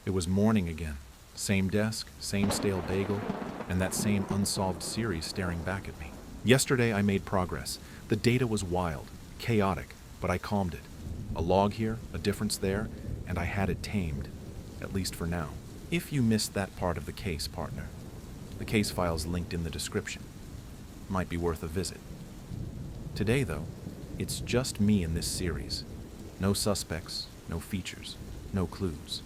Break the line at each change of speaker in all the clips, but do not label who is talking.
It was morning again. Same desk, same stale bagel, and that same unsolved series staring back at me. Yesterday I made progress. The data was wild, chaotic, but I calmed it. A log here, a difference there, and I had it tamed, at least for now. If you missed that part of the case, partner, the case file's linked in the description. Might be worth a visit. Today, though, it's just me in this series. No suspects, no features, no clues.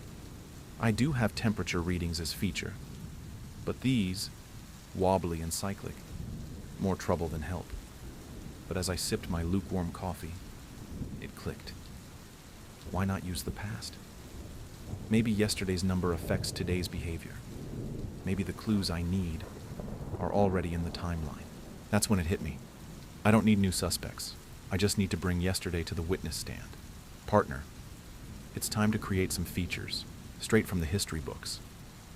I do have temperature readings as feature, but these, wobbly and cyclic, more trouble than help. But as I sipped my lukewarm coffee, it clicked. Why not use the past? Maybe yesterday's number affects today's behavior. Maybe the clues I need are already in the timeline. That's when it hit me. I don't need new suspects. I just need to bring yesterday to the witness stand. Partner, it's time to create some features, straight from the history books.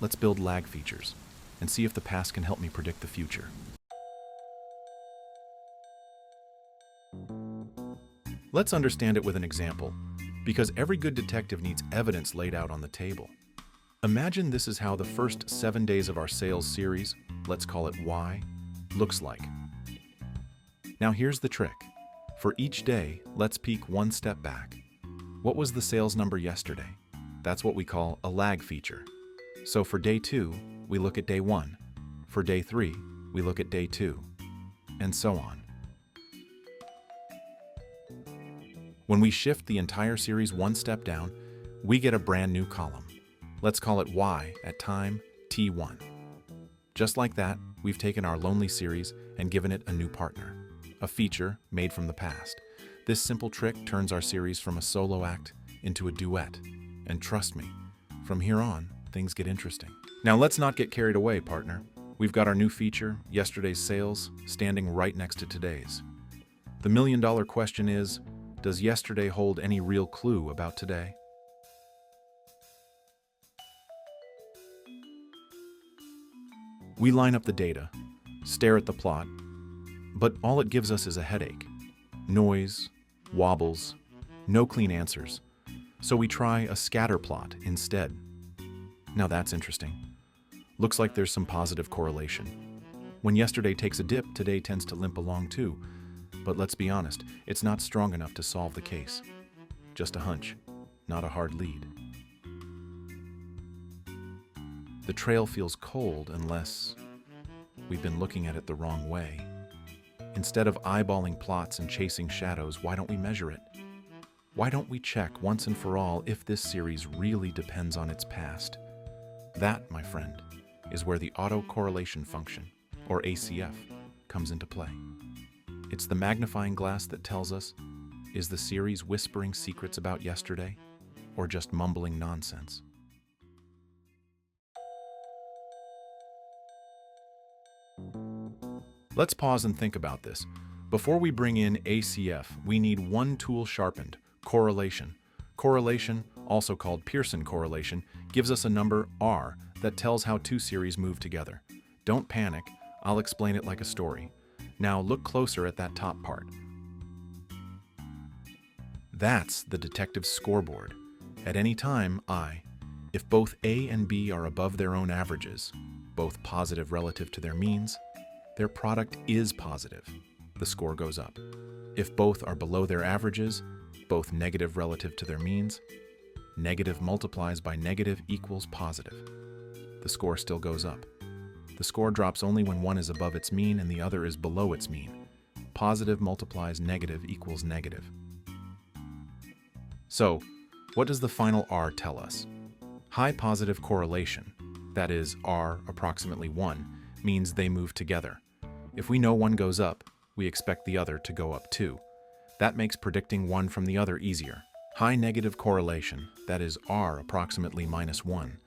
Let's build lag features and see if the past can help me predict the future. Let's understand it with an example, because every good detective needs evidence laid out on the table. Imagine this is how the first 7 days of our sales series, let's call it Y, looks like. Now here's the trick. For each day, let's peek one step back. What was the sales number yesterday? That's what we call a lag feature. So for day 2, we look at day 1. For day 3, we look at day 2, and so on. When we shift the entire series one step down, we get a brand new column. Let's call it Y at time T1. Just like that, we've taken our lonely series and given it a new partner, a feature made from the past. This simple trick turns our series from a solo act into a duet. And trust me, from here on, things get interesting. Now let's not get carried away, partner. We've got our new feature, yesterday's sales, standing right next to today's. The million-dollar question is, does yesterday hold any real clue about today? We line up the data, stare at the plot, but all it gives us is a headache. Noise, wobbles, no clean answers. So we try a scatter plot instead. Now that's interesting. Looks like there's some positive correlation. When yesterday takes a dip, today tends to limp along too. But let's be honest, it's not strong enough to solve the case. Just a hunch, not a hard lead. The trail feels cold unless we've been looking at it the wrong way. Instead of eyeballing plots and chasing shadows, why don't we measure it? Why don't we check once and for all if this series really depends on its past? That, my friend, is where the autocorrelation function, or ACF, comes into play. It's the magnifying glass that tells us, is the series whispering secrets about yesterday, or just mumbling nonsense? Let's pause and think about this. Before we bring in ACF, we need one tool sharpened, correlation. Correlation, also called Pearson correlation, gives us a number R that tells how two series move together. Don't panic, I'll explain it like a story. Now look closer at that top part. That's the detective's scoreboard. At any time, if both A and B are above their own averages, both positive relative to their means, their product is positive. The score goes up. If both are below their averages, both negative relative to their means, negative multiplies by negative equals positive. The score still goes up. The score drops only when one is above its mean and the other is below its mean. Positive multiplies negative equals negative. So, what does the final R tell us? High positive correlation, that is R approximately 1, means they move together. If we know one goes up, we expect the other to go up too. That makes predicting one from the other easier. High negative correlation, that is R approximately -1,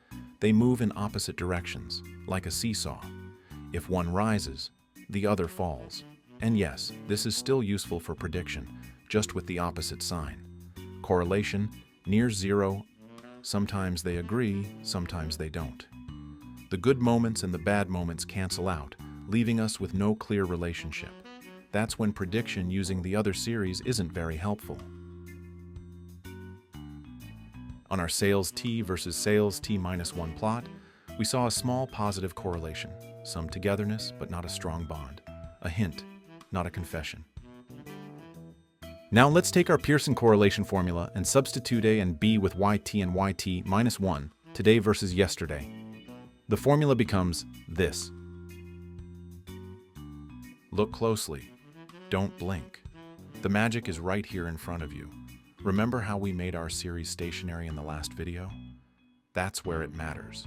they move in opposite directions, like a seesaw. If one rises, the other falls. And yes, this is still useful for prediction, just with the opposite sign. Correlation, near zero, sometimes they agree, sometimes they don't. The good moments and the bad moments cancel out, leaving us with no clear relationship. That's when prediction using the other series isn't very helpful. On our sales T versus sales T minus 1 plot, we saw a small positive correlation, some togetherness but not a strong bond, a hint, not a confession. Now let's take our Pearson correlation formula and substitute A and B with YT and YT minus 1, today versus yesterday. The formula becomes this. Look closely. Don't blink. The magic is right here in front of you. Remember how we made our series stationary in the last video? That's where it matters.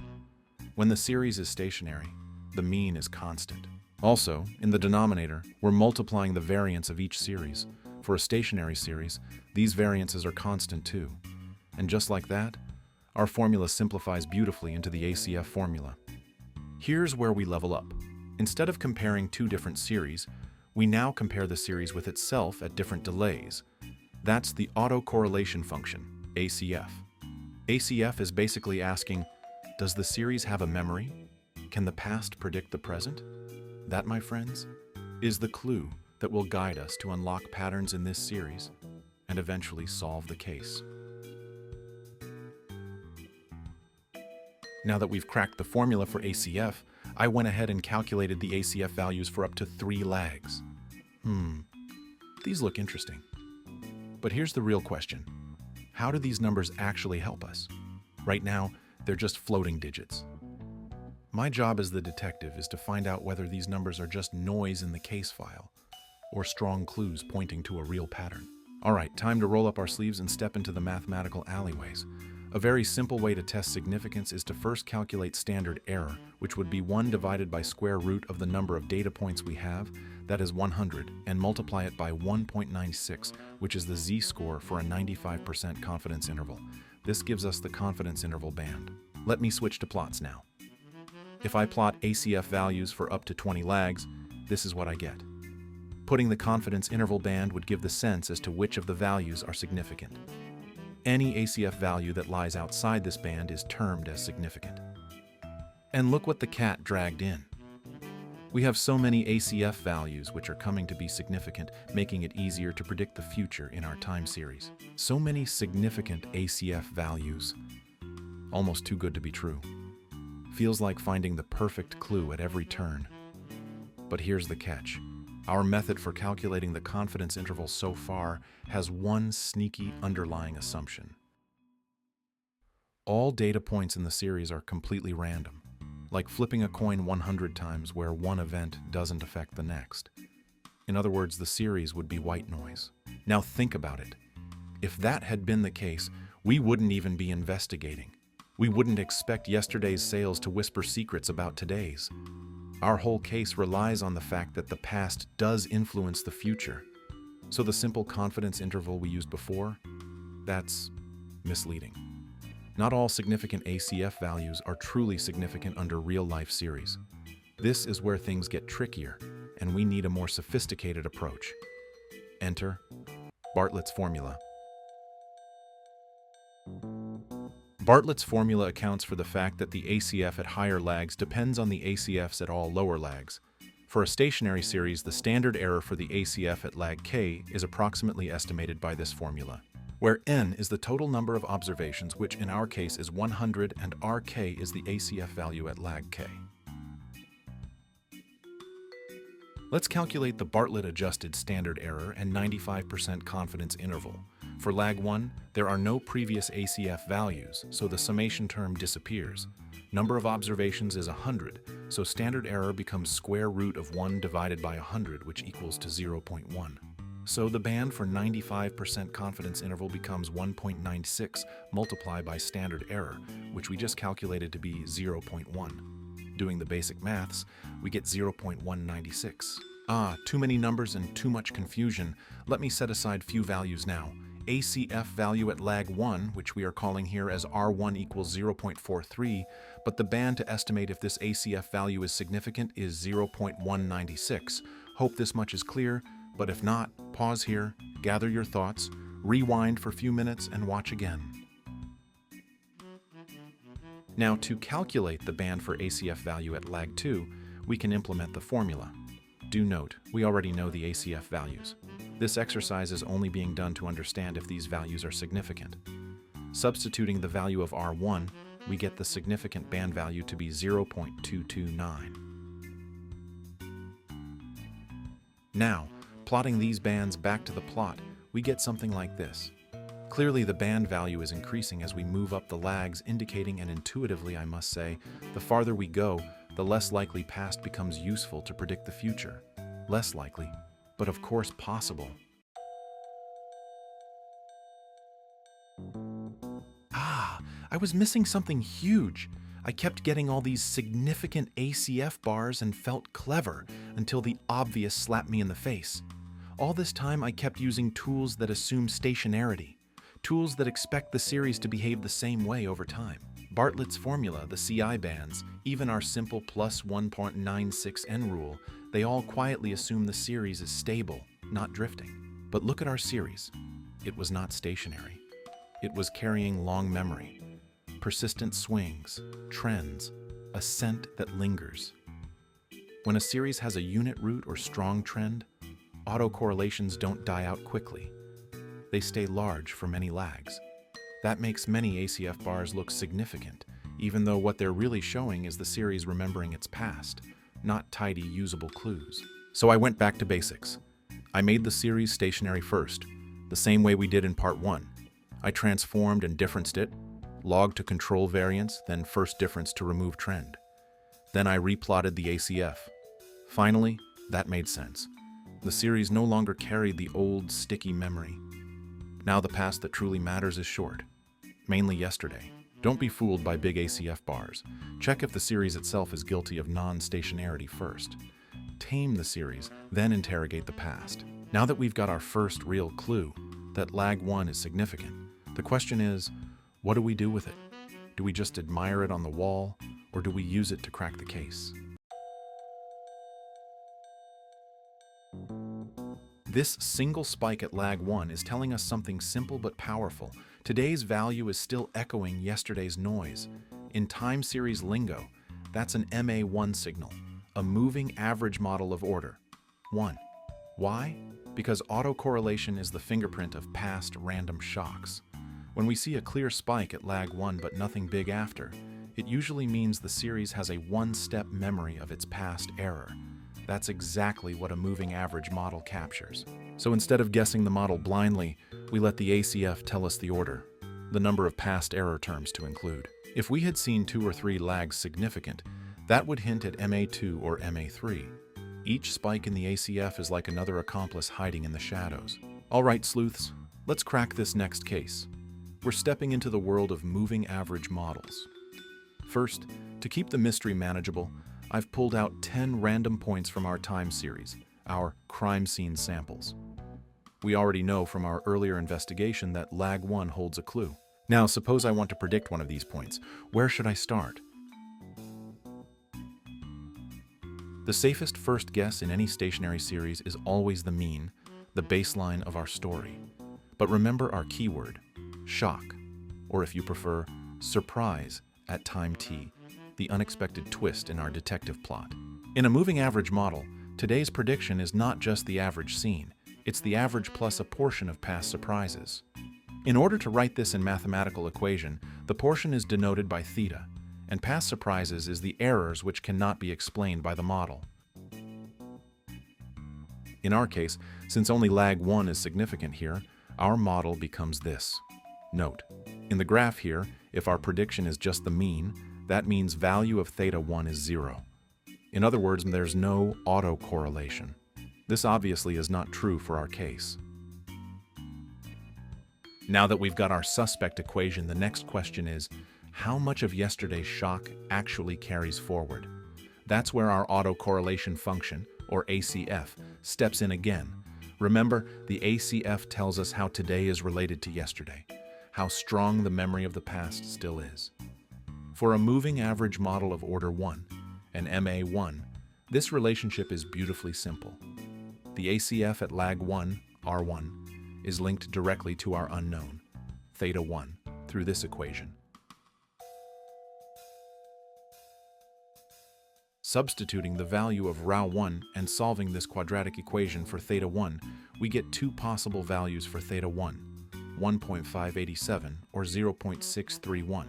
When the series is stationary, the mean is constant. Also, in the denominator, we're multiplying the variance of each series. For a stationary series, these variances are constant too. And just like that, our formula simplifies beautifully into the ACF formula. Here's where we level up. Instead of comparing two different series, we now compare the series with itself at different delays. That's the autocorrelation function, ACF. ACF is basically asking, does the series have a memory? Can the past predict the present? That, my friends, is the clue that will guide us to unlock patterns in this series and eventually solve the case. Now that we've cracked the formula for ACF, I went ahead and calculated the ACF values for up to 3 lags. These look interesting. But here's the real question. How do these numbers actually help us? Right now, they're just floating digits. My job as the detective is to find out whether these numbers are just noise in the case file or strong clues pointing to a real pattern. All right, time to roll up our sleeves and step into the mathematical alleyways. A very simple way to test significance is to first calculate standard error, which would be 1 divided by square root of the number of data points we have, that is 100, and multiply it by 1.96, which is the z-score for a 95% confidence interval. This gives us the confidence interval band. Let me switch to plots now. If I plot ACF values for up to 20 lags, this is what I get. Putting the confidence interval band would give the sense as to which of the values are significant. Any ACF value that lies outside this band is termed as significant. And look what the cat dragged in. We have so many ACF values which are coming to be significant, making it easier to predict the future in our time series. So many significant ACF values. Almost too good to be true. Feels like finding the perfect clue at every turn. But here's the catch. Our method for calculating the confidence interval so far has one sneaky underlying assumption. All data points in the series are completely random, like flipping a coin 100 times where one event doesn't affect the next. In other words, the series would be white noise. Now think about it. If that had been the case, we wouldn't even be investigating. We wouldn't expect yesterday's sales to whisper secrets about today's. Our whole case relies on the fact that the past does influence the future. So the simple confidence interval we used before, that's misleading. Not all significant ACF values are truly significant under real-life series. This is where things get trickier, and we need a more sophisticated approach. Enter Bartlett's formula. Bartlett's formula accounts for the fact that the ACF at higher lags depends on the ACFs at all lower lags. For a stationary series, the standard error for the ACF at lag k is approximately estimated by this formula, where n is the total number of observations, which in our case is 100, and rk is the ACF value at lag k. Let's calculate the Bartlett-adjusted standard error and 95% confidence interval. For lag 1, there are no previous ACF values, so the summation term disappears. Number of observations is 100, so standard error becomes square root of 1 divided by 100, which equals to 0.1. So the band for 95% confidence interval becomes 1.96 multiplied by standard error, which we just calculated to be 0.1. Doing the basic maths, we get 0.196. Too many numbers and too much confusion. Let me set aside few values now. ACF value at lag 1, which we are calling here as R1 equals 0.43, but the band to estimate if this ACF value is significant is 0.196. Hope this much is clear, but if not, pause here, gather your thoughts, rewind for a few minutes, and watch again. Now, to calculate the band for ACF value at lag 2, we can implement the formula. Do note, we already know the ACF values. This exercise is only being done to understand if these values are significant. Substituting the value of R1, we get the significant band value to be 0.229. Now, plotting these bands back to the plot, we get something like this. Clearly, the band value is increasing as we move up the lags, indicating, and intuitively, I must say, the farther we go, the less likely past becomes useful to predict the future. Less likely, but of course possible. I was missing something huge. I kept getting all these significant ACF bars and felt clever until the obvious slapped me in the face. All this time, I kept using tools that assume stationarity, tools that expect the series to behave the same way over time. Bartlett's formula, the CI bands, even our simple plus 1.96n rule, they all quietly assume the series is stable, not drifting. But look at our series. It was not stationary. It was carrying long memory, persistent swings, trends, a scent that lingers. When a series has a unit root or strong trend, autocorrelations don't die out quickly. They stay large for many lags. That makes many ACF bars look significant, even though what they're really showing is the series remembering its past, not tidy, usable clues. So I went back to basics. I made the series stationary first, the same way we did in part 1. I transformed and differenced it, log to control variance, then first difference to remove trend. Then I replotted the ACF. Finally, that made sense. The series no longer carried the old, sticky memory. Now the past that truly matters is short, mainly yesterday. Don't be fooled by big ACF bars. Check if the series itself is guilty of non-stationarity first. Tame the series, then interrogate the past. Now that we've got our first real clue, that lag 1 is significant, the question is, what do we do with it? Do we just admire it on the wall, or do we use it to crack the case? This single spike at lag 1 is telling us something simple but powerful. Today's value is still echoing yesterday's noise. In time series lingo, that's an MA1 signal, a moving average model of order 1. Why? Because autocorrelation is the fingerprint of past random shocks. When we see a clear spike at lag 1 but nothing big after, it usually means the series has a one-step memory of its past error. That's exactly what a moving average model captures. So instead of guessing the model blindly, we let the ACF tell us the order, the number of past error terms to include. If we had seen 2 or 3 lags significant, that would hint at MA2 or MA3. Each spike in the ACF is like another accomplice hiding in the shadows. All right, sleuths, let's crack this next case. We're stepping into the world of moving average models. First, to keep the mystery manageable, I've pulled out 10 random points from our time series, our crime scene samples. We already know from our earlier investigation that lag 1 holds a clue. Now, suppose I want to predict one of these points. Where should I start? The safest first guess in any stationary series is always the mean, the baseline of our story. But remember our keyword, shock, or if you prefer, surprise at time t, the unexpected twist in our detective plot. In a moving average model, today's prediction is not just the average scene, it's the average plus a portion of past surprises. In order to write this in mathematical equation, the portion is denoted by theta, and past surprises is the errors which cannot be explained by the model. In our case, since only lag 1 is significant here, our model becomes this. Note, in the graph here, if our prediction is just the mean, that means value of theta 1 is 0. In other words, there's no autocorrelation. This obviously is not true for our case. Now that we've got our suspect equation, the next question is, how much of yesterday's shock actually carries forward? That's where our autocorrelation function, or ACF, steps in again. Remember, the ACF tells us how today is related to yesterday, how strong the memory of the past still is. For a moving average model of order 1, an MA1, this relationship is beautifully simple. The ACF at lag 1, R1, is linked directly to our unknown, theta 1, through this equation. Substituting the value of ρ1 and solving this quadratic equation for theta 1, we get 2 possible values for theta 1. 1.587 or 0.631.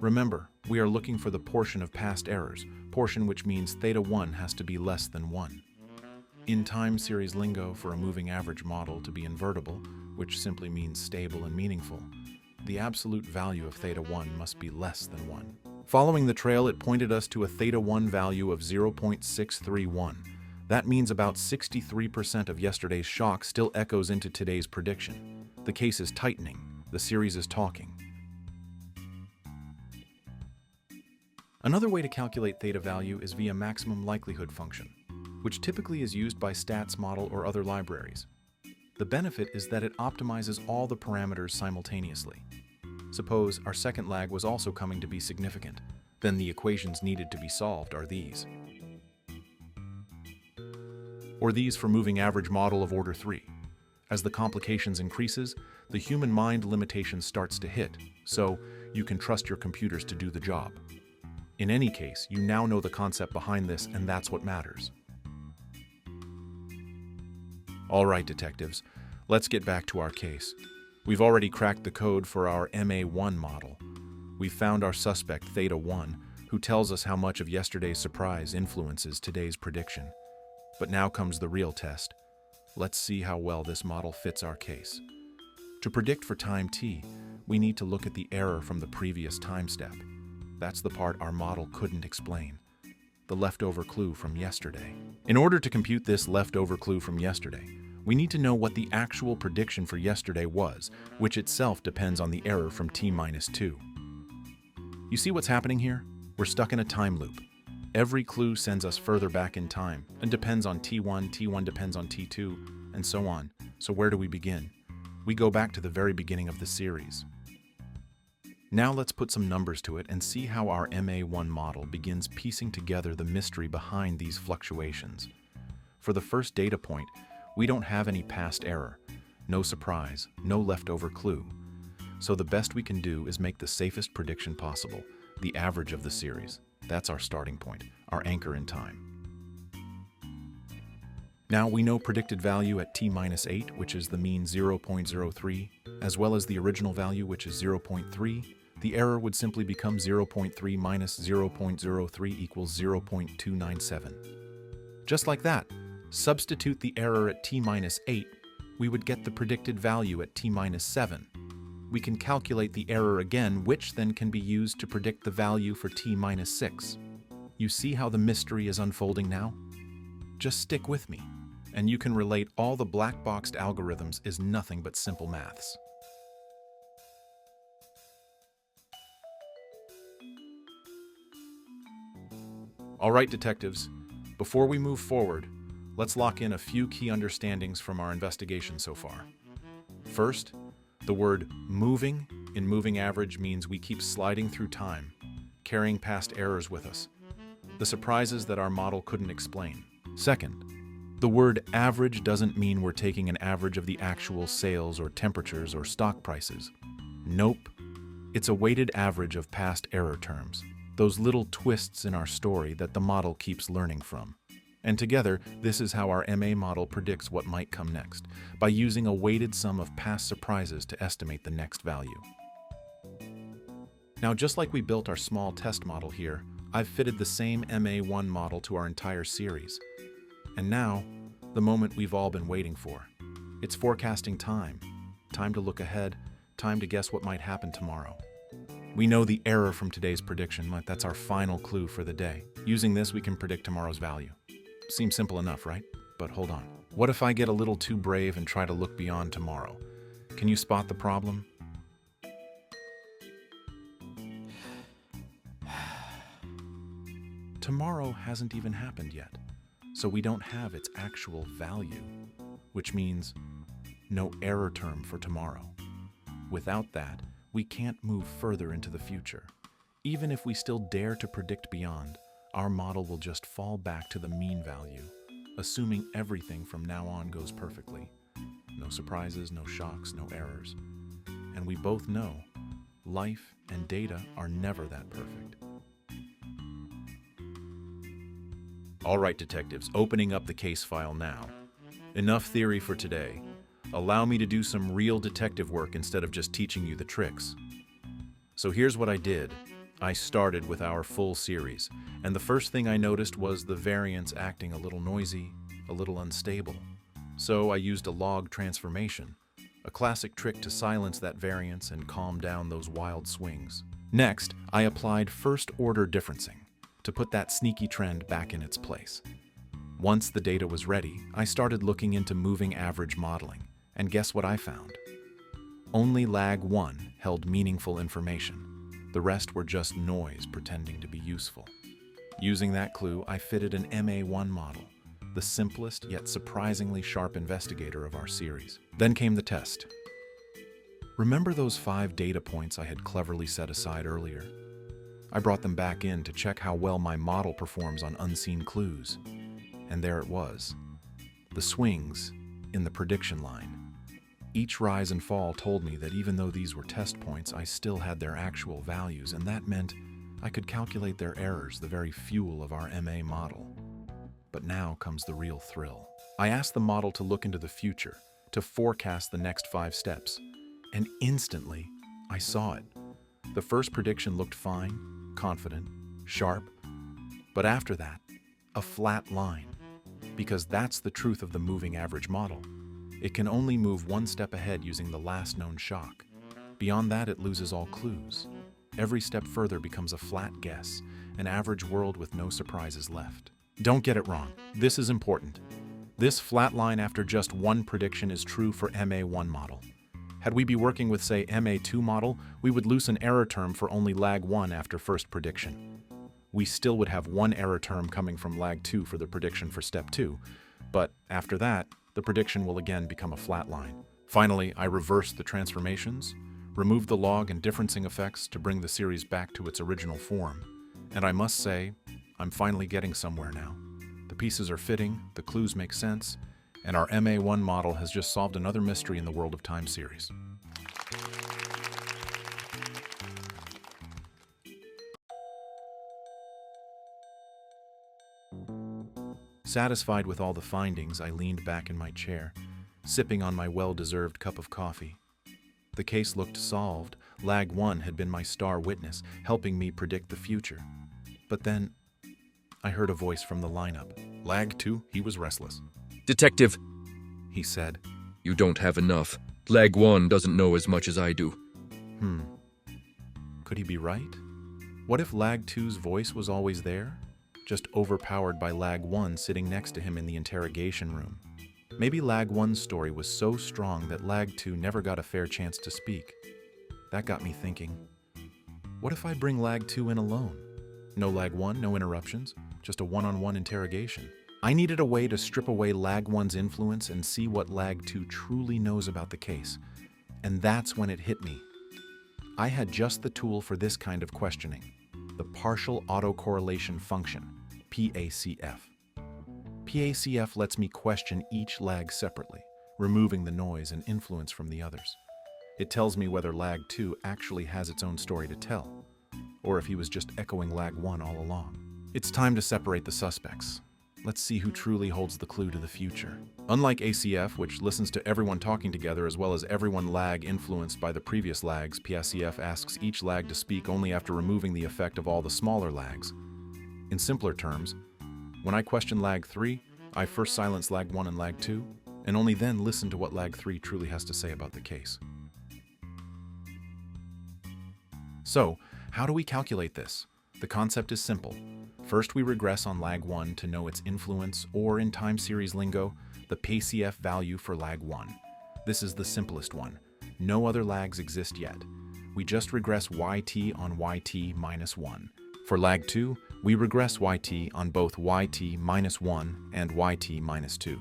Remember, we are looking for the portion of past errors, portion which means theta 1 has to be less than 1. In time series lingo, for a moving average model to be invertible, which simply means stable and meaningful, the absolute value of theta 1 must be less than 1. Following the trail, it pointed us to a theta 1 value of 0.631. That means about 63% of yesterday's shock still echoes into today's prediction. The case is tightening. The series is talking. Another way to calculate theta value is via maximum likelihood function, which typically is used by Stats Model or other libraries. The benefit is that it optimizes all the parameters simultaneously. Suppose our second lag was also coming to be significant. Then the equations needed to be solved are these. Or these for moving average model of order 3. As the complications increases, the human mind limitation starts to hit, so you can trust your computers to do the job. In any case, you now know the concept behind this, and that's what matters. All right, detectives, let's get back to our case. We've already cracked the code for our MA1 model. We've found our suspect, theta 1, who tells us how much of yesterday's surprise influences today's prediction. But now comes the real test. Let's see how well this model fits our case. To predict for time t, we need to look at the error from the previous time step. That's the part our model couldn't explain. The leftover clue from yesterday. In order to compute this leftover clue from yesterday, we need to know what the actual prediction for yesterday was, which itself depends on the error from t-2. You see what's happening here? We're stuck in a time loop. Every clue sends us further back in time and depends on t1, t1 depends on t2, and so on. So where do we begin? We go back to the very beginning of the series. Now let's put some numbers to it and see how our MA1 model begins piecing together the mystery behind these fluctuations. For the first data point, we don't have any past error, no surprise, no leftover clue. So the best we can do is make the safest prediction possible, the average of the series. That's our starting point, our anchor in time. Now we know predicted value at t-8, which is the mean 0.03, as well as the original value, which is 0.3. The error would simply become 0.3 minus 0.03 equals 0.297. Just like that, substitute the error at t-8, we would get the predicted value at t-7. We can calculate the error again, which then can be used to predict the value for t-6. You see how the mystery is unfolding now? Just stick with me, and you can relate all the black-boxed algorithms is nothing but simple maths. All right, detectives, before we move forward, let's lock in a few key understandings from our investigation so far. First, the word moving in moving average means we keep sliding through time, carrying past errors with us, the surprises that our model couldn't explain. Second, the word average doesn't mean we're taking an average of the actual sales or temperatures or stock prices. Nope. It's a weighted average of past error terms, those little twists in our story that the model keeps learning from. And together, this is how our MA model predicts what might come next, by using a weighted sum of past surprises to estimate the next value. Now, just like we built our small test model here, I've fitted the same MA1 model to our entire series. And now, the moment we've all been waiting for. It's forecasting time. Time to look ahead, time to guess what might happen tomorrow. We know the error from today's prediction, like that's our final clue for the day. Using this, we can predict tomorrow's value. Seems simple enough, right? But hold on. What if I get a little too brave and try to look beyond tomorrow? Can you spot the problem? Tomorrow hasn't even happened yet, so we don't have its actual value, which means no error term for tomorrow. Without that, we can't move further into the future. Even if we still dare to predict beyond, our model will just fall back to the mean value, assuming everything from now on goes perfectly. No surprises, no shocks, no errors. And we both know life and data are never that perfect. All right, detectives, opening up the case file now. Enough theory for today. Allow me to do some real detective work instead of just teaching you the tricks. So here's what I did. I started with our full series, and the first thing I noticed was the variance acting a little noisy, a little unstable. So I used a log transformation, a classic trick to silence that variance and calm down those wild swings. Next, I applied first-order differencing to put that sneaky trend back in its place. Once the data was ready, I started looking into moving average modeling, and guess what I found? Only lag 1 held meaningful information. The rest were just noise pretending to be useful. Using that clue, I fitted an MA1 model, the simplest yet surprisingly sharp investigator of our series. Then came the test. Remember those 5 data points I had cleverly set aside earlier? I brought them back in to check how well my model performs on unseen clues. And there it was. The swings in the prediction line. Each rise and fall told me that even though these were test points, I still had their actual values, and that meant I could calculate their errors, the very fuel of our MA model. But now comes the real thrill. I asked the model to look into the future, to forecast the next 5 steps, and instantly I saw it. The first prediction looked fine, confident, sharp, but after that, a flat line. Because that's the truth of the moving average model. It can only move 1 step ahead using the last known shock. Beyond that, it loses all clues. Every step further becomes a flat guess, an average world with no surprises left. Don't get it wrong. This is important. This flat line after just 1 prediction is true for MA1 model. Had we be working with, say, MA2 model, we would lose an error term for only lag 1 after first prediction. We still would have 1 error term coming from lag 2 for the prediction for step 2, but after that, the prediction will again become a flat line. Finally, I reversed the transformations, removed the log and differencing effects to bring the series back to its original form. And I must say, I'm finally getting somewhere now. The pieces are fitting, the clues make sense, and our MA1 model has just solved another mystery in the world of time series. Satisfied with all the findings, I leaned back in my chair, sipping on my well-deserved cup of coffee. The case looked solved. Lag 1 had been my star witness, helping me predict the future. But then, I heard a voice from the lineup. Lag 2, he was restless.
Detective,
He said.
you don't have enough. Lag 1 doesn't know as much as I do.
Could he be right? What if Lag 2's voice was always there? Just overpowered by Lag 1 sitting next to him in the interrogation room. Maybe Lag 1's story was so strong that Lag 2 never got a fair chance to speak. That got me thinking, what if I bring Lag 2 in alone? No Lag 1, no interruptions, just a one-on-one interrogation. I needed a way to strip away Lag 1's influence and see what Lag 2 truly knows about the case. And that's when it hit me. I had just the tool for this kind of questioning, the Partial Autocorrelation function, PACF. PACF lets me question each lag separately, removing the noise and influence from the others. It tells me whether lag 2 actually has its own story to tell, or if he was just echoing lag 1 all along. It's time to separate the suspects. Let's see who truly holds the clue to the future. Unlike ACF, which listens to everyone talking together as well as everyone lag influenced by the previous lags, PACF asks each lag to speak only after removing the effect of all the smaller lags. In simpler terms, when I question lag 3, I first silence lag 1 and lag 2, and only then listen to what lag 3 truly has to say about the case. So, how do we calculate this? The concept is simple. First, we regress on lag 1 to know its influence, or in time series lingo, the PACF value for lag 1. This is the simplest one. No other lags exist yet. We just regress YT on YT minus 1. For lag 2, we regress YT on both YT minus 1 and YT minus 2.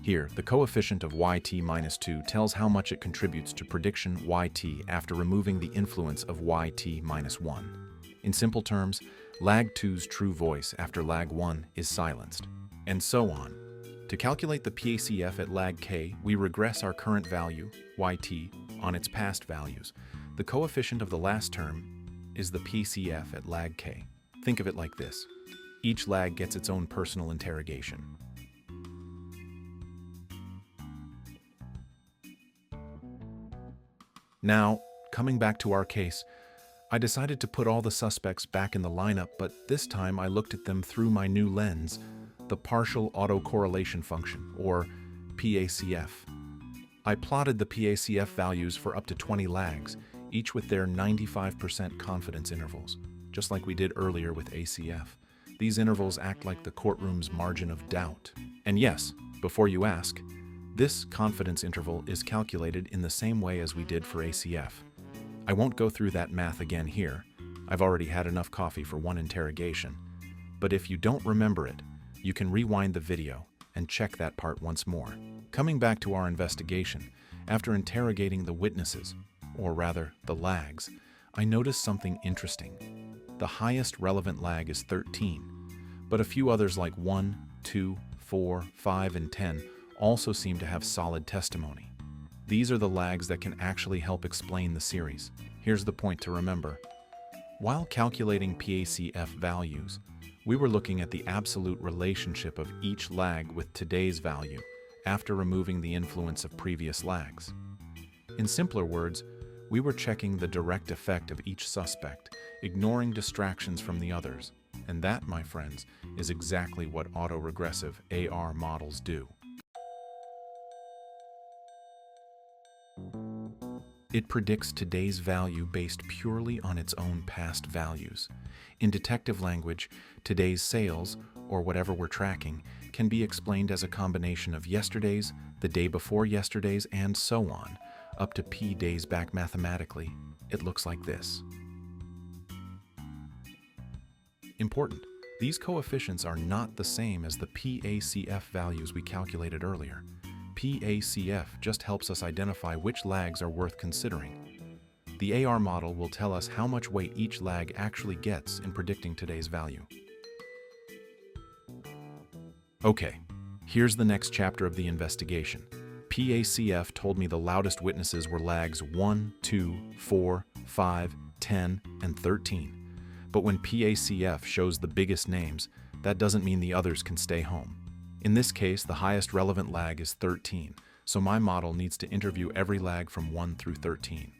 Here, the coefficient of YT minus 2 tells how much it contributes to prediction YT after removing the influence of YT minus 1. In simple terms, lag 2's true voice after lag 1 is silenced, and so on. To calculate the PACF at lag k, we regress our current value, YT, on its past values. The coefficient of the last term is the PACF at lag k. Think of it like this. Each lag gets its own personal interrogation. Now, coming back to our case, I decided to put all the suspects back in the lineup, but this time I looked at them through my new lens, the Partial Autocorrelation function, or PACF. I plotted the PACF values for up to 20 lags, each with their 95% confidence intervals, just like we did earlier with ACF. These intervals act like the courtroom's margin of doubt. And yes, before you ask, this confidence interval is calculated in the same way as we did for ACF. I won't go through that math again here. I've already had enough coffee for one interrogation. But if you don't remember it, you can rewind the video and check that part once more. Coming back to our investigation, after interrogating the witnesses, or rather the lags, I noticed something interesting. The highest relevant lag is 13, but a few others like 1, 2, 4, 5, and 10 also seem to have solid testimony. These are the lags that can actually help explain the series. Here's the point to remember. While calculating PACF values, we were looking at the absolute relationship of each lag with today's value after removing the influence of previous lags. In simpler words, we were checking the direct effect of each suspect, ignoring distractions from the others. And that, my friends, is exactly what autoregressive AR models do. It predicts today's value based purely on its own past values. In detective language, today's sales, or whatever we're tracking, can be explained as a combination of yesterday's, the day before yesterday's, and so on, up to p days back mathematically. It looks like this. Important. These coefficients are not the same as the PACF values we calculated earlier. PACF just helps us identify which lags are worth considering. The AR model will tell us how much weight each lag actually gets in predicting today's value. Okay, here's the next chapter of the investigation. PACF told me the loudest witnesses were lags 1, 2, 4, 5, 10, and 13. But when PACF shows the biggest names, that doesn't mean the others can stay home. In this case, the highest relevant lag is 13, so my model needs to interview every lag from 1 through 13.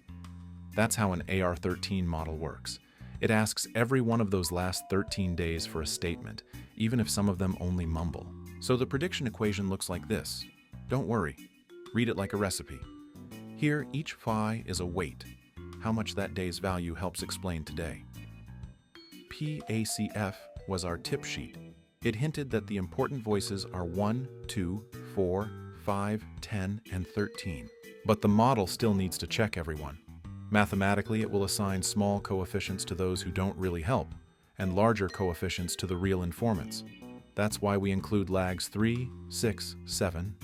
That's how an AR13 model works. It asks every one of those last 13 days for a statement, even if some of them only mumble. So the prediction equation looks like this. Don't worry, read it like a recipe. Here, each phi is a weight, how much that day's value helps explain today. PACF was our tip sheet. It hinted that the important voices are 1, 2, 4, 5, 10, and 13. But the model still needs to check everyone. Mathematically, it will assign small coefficients to those who don't really help, and larger coefficients to the real informants. That's why we include lags 3, 6, 7,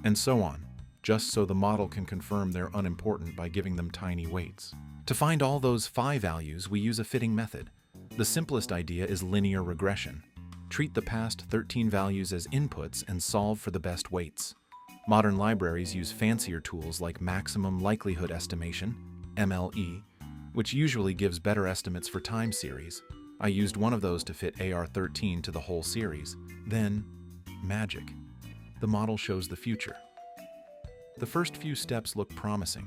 and so on, just so the model can confirm they're unimportant by giving them tiny weights. To find all those phi values, we use a fitting method. The simplest idea is linear regression. Treat the past 13 values as inputs and solve for the best weights. Modern libraries use fancier tools like maximum likelihood estimation, MLE, which usually gives better estimates for time series. I used one of those to fit AR13 to the whole series. Then, magic. The model shows the future. The first few steps look promising.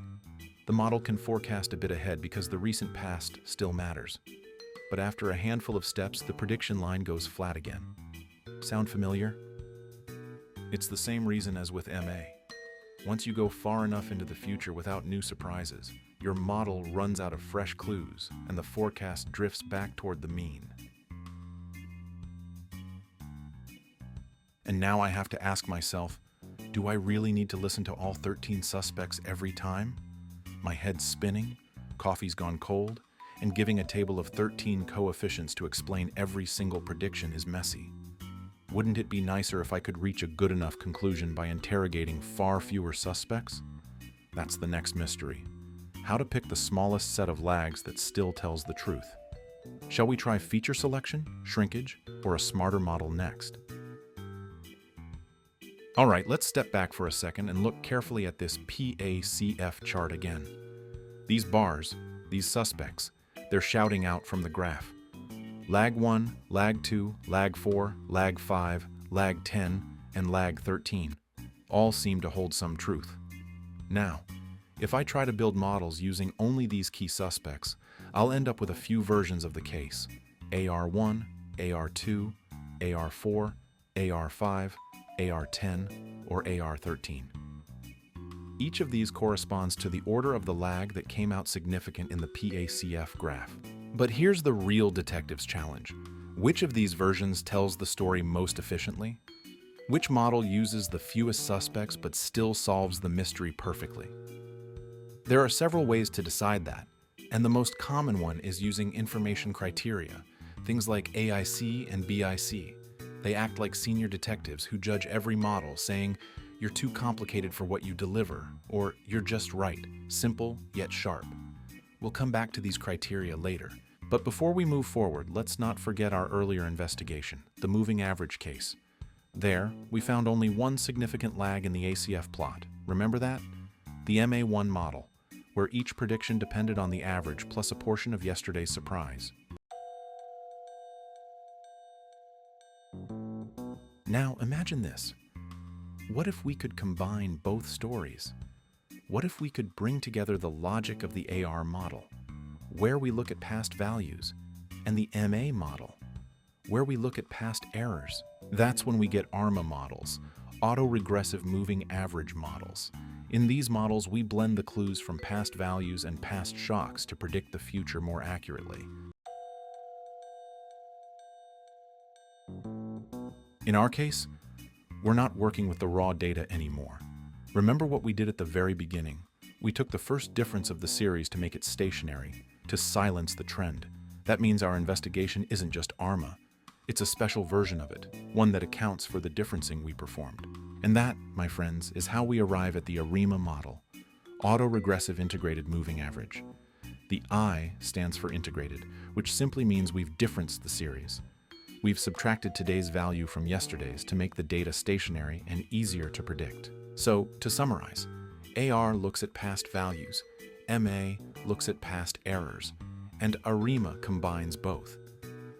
The model can forecast a bit ahead because the recent past still matters. But after a handful of steps, the prediction line goes flat again. Sound familiar? It's the same reason as with MA. Once you go far enough into the future without new surprises, your model runs out of fresh clues, and the forecast drifts back toward the mean. And now I have to ask myself, do I really need to listen to all 13 suspects every time? My head's spinning, coffee's gone cold, and giving a table of 13 coefficients to explain every single prediction is messy. Wouldn't it be nicer if I could reach a good enough conclusion by interrogating far fewer suspects? That's the next mystery. How to pick the smallest set of lags that still tells the truth. Shall we try feature selection, shrinkage, or a smarter model next? All right, let's step back for a second and look carefully at this PACF chart again. These bars, these suspects, they're shouting out from the graph. Lag 1, lag 2, lag 4, lag 5, lag 10, and lag 13 all seem to hold some truth. Now, If I try to build models using only these key suspects, I'll end up with a few versions of the case: AR1, AR2, AR4, AR5, AR10, or AR13. Each of these corresponds to the order of the lag that came out significant in the PACF graph. But here's the real detective's challenge. Which of these versions tells the story most efficiently? Which model uses the fewest suspects but still solves the mystery perfectly? There are several ways to decide that, and the most common one is using information criteria, things like AIC and BIC. They act like senior detectives who judge every model, saying, "You're too complicated for what you deliver," or "You're just right, simple yet sharp." We'll come back to these criteria later. But before we move forward, let's not forget our earlier investigation, the moving average case. There, we found only one significant lag in the ACF plot. Remember that? The MA1 model, where each prediction depended on the average plus a portion of yesterday's surprise. Now, imagine this. What if we could combine both stories? What if we could bring together the logic of the AR model, where we look at past values, and the MA model, where we look at past errors? That's when we get ARMA models, auto-regressive moving average models. In these models, we blend the clues from past values and past shocks to predict the future more accurately. In our case, we're not working with the raw data anymore. Remember what we did at the very beginning? We took the first difference of the series to make it stationary, to silence the trend. That means our investigation isn't just ARMA. It's a special version of it, one that accounts for the differencing we performed. And that, my friends, is how we arrive at the ARIMA model, auto-regressive integrated moving average. The I stands for integrated, which simply means we've differenced the series. We've subtracted today's value from yesterday's to make the data stationary and easier to predict. So, to summarize, AR looks at past values, MA looks at past errors, and ARIMA combines both.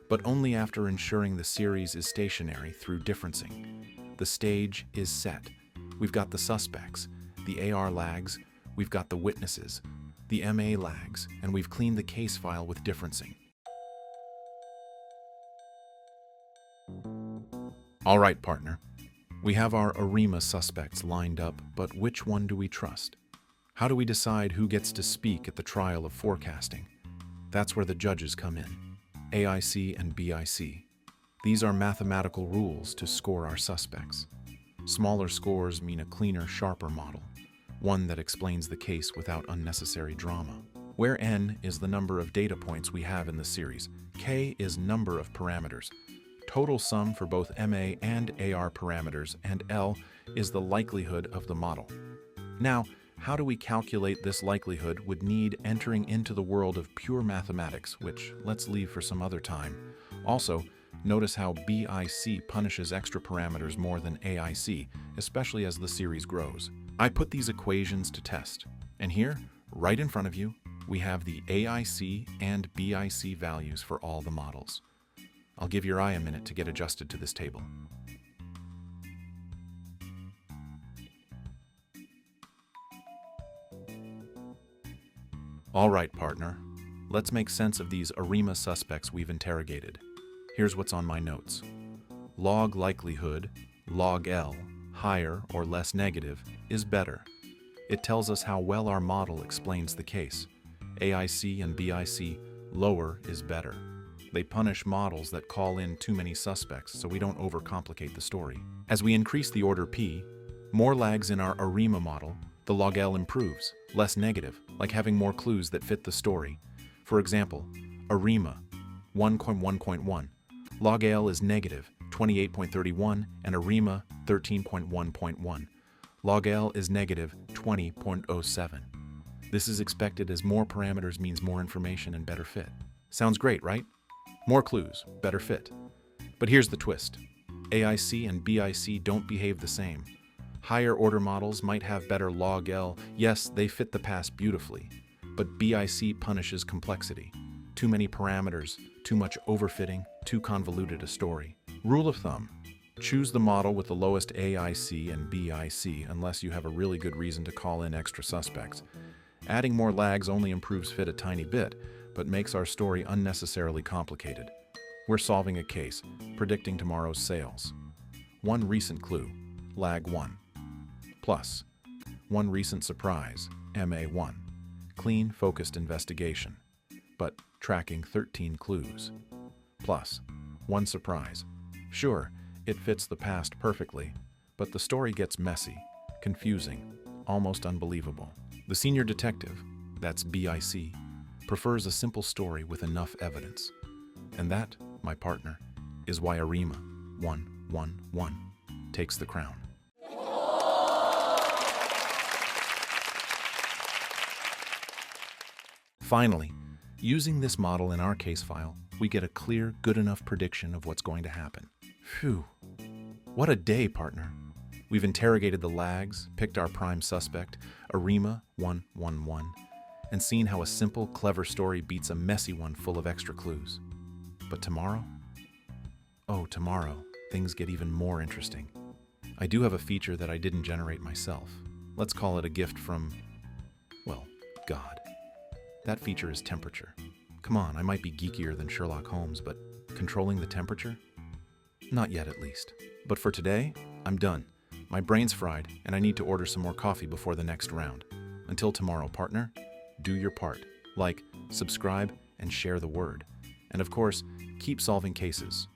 But only after ensuring the series is stationary through differencing. The stage is set. We've got the suspects, the AR lags, we've got the witnesses, the MA lags, and we've cleaned the case file with differencing. All right, partner. We have our ARIMA suspects lined up, but which one do we trust? How do we decide who gets to speak at the trial of forecasting? That's where the judges come in. AIC and BIC. These are mathematical rules to score our suspects. Smaller scores mean a cleaner, sharper model, one that explains the case without unnecessary drama. Where N is the number of data points we have in the series, K is number of parameters, total sum for both MA and AR parameters, and L is the likelihood of the model. Now, how do we calculate this likelihood would need entering into the world of pure mathematics, which let's leave for some other time. Also, notice how BIC punishes extra parameters more than AIC, especially as the series grows. I put these equations to test, and here, right in front of you, we have the AIC and BIC values for all the models. I'll give your eye a minute to get adjusted to this table. All right, partner. Let's make sense of these ARIMA suspects we've interrogated. Here's what's on my notes. Log likelihood, log L, higher or less negative, is better. It tells us how well our model explains the case. AIC and BIC, lower is better. They punish models that call in too many suspects so we don't overcomplicate the story. As we increase the order P, more lags in our ARIMA model, the log L improves, less negative, like having more clues that fit the story. For example, ARIMA 1.1.1, log L is negative 28.31, and ARIMA 13.1.1. Log L is negative 20.07. This is expected as more parameters means more information and better fit. Sounds great, right? More clues, better fit. But here's the twist. AIC and BIC don't behave the same. Higher order models might have better log L. Yes, they fit the past beautifully. But BIC punishes complexity. Too many parameters, too much overfitting, too convoluted a story. Rule of thumb. Choose the model with the lowest AIC and BIC unless you have a really good reason to call in extra suspects. Adding more lags only improves fit a tiny bit, but makes our story unnecessarily complicated. We're solving a case, predicting tomorrow's sales. One recent clue, lag 1. Plus, one recent surprise, MA1. Clean, focused investigation, but tracking 13 clues. Plus, one surprise. Sure, it fits the past perfectly, but the story gets messy, confusing, almost unbelievable. The senior detective, that's BIC, prefers a simple story with enough evidence. And that, my partner, is why ARIMA 111 takes the crown. Finally, using this model in our case file, we get a clear, good enough prediction of what's going to happen. Phew. What a day, partner. We've interrogated the lags, picked our prime suspect, ARIMA 111, and seen how a simple, clever story beats a messy one full of extra clues. But tomorrow? Oh, tomorrow, things get even more interesting. I do have a feature that I didn't generate myself. Let's call it a gift from, well, God. That feature is temperature. Come on, I might be geekier than Sherlock Holmes, but controlling the temperature? Not yet, at least. But for today, I'm done. My brain's fried, and I need to order some more coffee before the next round. Until tomorrow, partner, do your part. Like, subscribe, and share the word. And of course, keep solving cases.